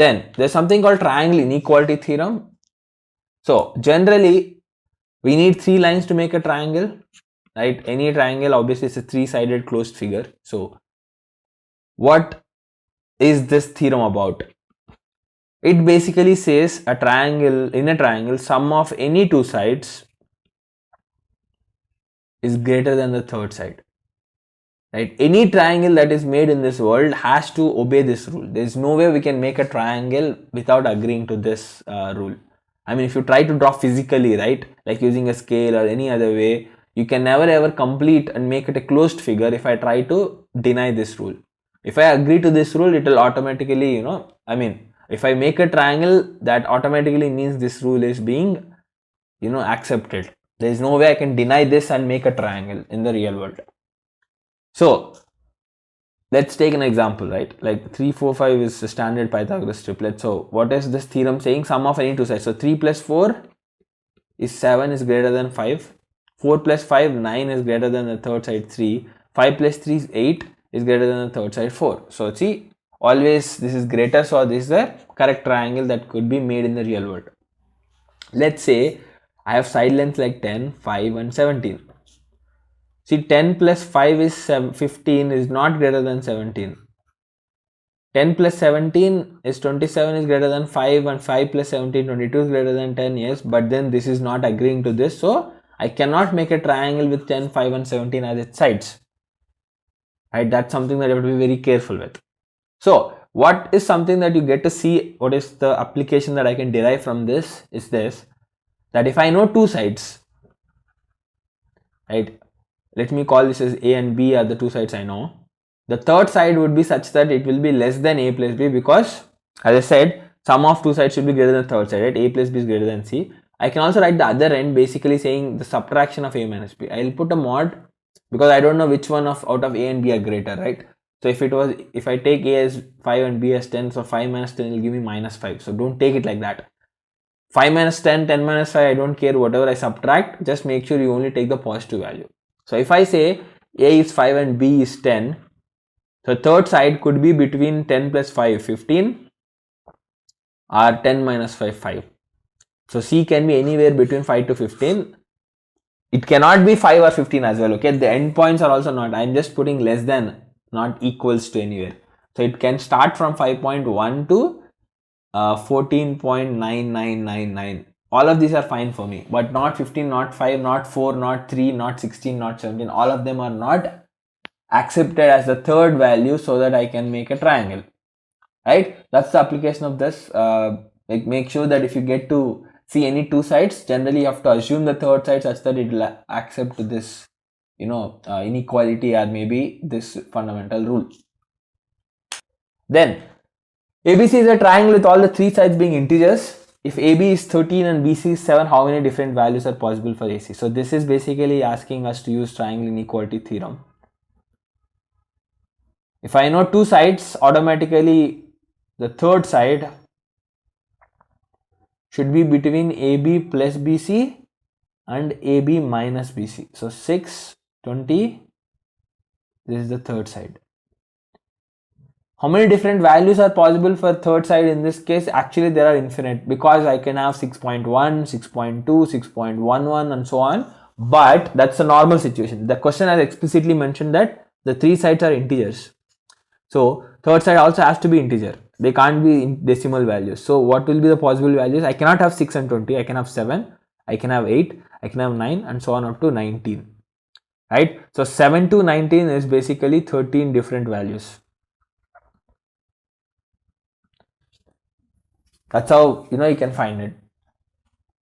Then there's something called triangle inequality theorem. So generally we need 3 lines to make a triangle, right? Any triangle obviously is a 3-sided closed figure. So what is this theorem about? It basically says a triangle, in a triangle, sum of any 2 sides is greater than the third side. Right? Any triangle that is made in this world has to obey this rule. There is no way we can make a triangle without agreeing to this rule. I mean, if you try to draw physically, right, like using a scale or any other way, you can never ever complete and make it a closed figure if I try to deny this rule. If I agree to this rule, it will automatically, if I make a triangle, that automatically means this rule is being, accepted. There is no way I can deny this and make a triangle in the real world. So let's take an example, right? Like 3, 4, 5 is a standard Pythagoras triplet. So what is this theorem saying? Sum of any 2 sides. So 3 plus 4 is 7 is greater than 5. 4 plus 5, 9 is greater than the third side 3. 5 plus 3 is 8 is greater than the third side 4. So see, always this is greater. So this is the correct triangle that could be made in the real world. Let's say I have side lengths like 10, 5 and 17. See, 10 plus 5 is 15 is not greater than 17. 10 plus 17 is 27 is greater than 5, and 5 plus 17, 22 is greater than 10, yes, but then this is not agreeing to this, so I cannot make a triangle with 10, 5 and 17 as its sides. Right, that's something that you have to be very careful with. So what is something that you get to see, what is the application that I can derive from this is this, that if I know 2 sides, right, let me call this as A and B are the 2 sides I know. The third side would be such that it will be less than A plus B, because as I said, sum of 2 sides should be greater than the third side, right? A plus B is greater than C. I can also write the other end, basically saying the subtraction of A minus B. I will put a mod because I don't know which one out of A and B are greater, right? So if I take A as 5 and B as 10, so 5 minus 10 will give me minus 5. So don't take it like that. 5 minus 10, 10 minus 5, I don't care, whatever I subtract, just make sure you only take the positive value. So if I say A is 5 and B is 10, so third side could be between 10 plus 5, 15 or 10 minus 5, 5. So C can be anywhere between 5 to 15. It cannot be 5 or 15 as well, okay? The endpoints are also not, I'm just putting less than, not equals to anywhere. So it can start from 5.1 to 14.9999. All of these are fine for me, but not 15, not 5, not 4, not 3, not 16, not 17. All of them are not accepted as the third value so that I can make a triangle, right? That's the application of this. Like make sure that if you get to see any 2 sides, generally you have to assume the third side such that it will accept this, inequality or maybe this fundamental rule. Then ABC is a triangle with all the 3 sides being integers. If AB is 13 and BC is 7, how many different values are possible for AC? So this is basically asking us to use triangle inequality theorem. If I know 2 sides, automatically the third side should be between AB plus BC and AB minus BC. So 6, 20, this is the third side. How many different values are possible for third side in this case? Actually, there are infinite, because I can have 6.1, 6.2, 6.11 and so on. But that's a normal situation. The question has explicitly mentioned that the 3 sides are integers. So third side also has to be integer. They can't be in decimal values. So what will be the possible values? I cannot have 6 and 20. I can have 7. I can have 8. I can have 9 and so on up to 19. Right? So 7 to 19 is basically 13 different values. That's how you can find it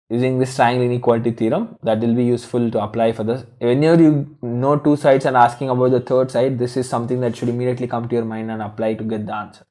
using this triangle inequality theorem. That will be useful to apply for this. Whenever you know 2 sides and asking about the third side, this is something that should immediately come to your mind and apply to get the answer.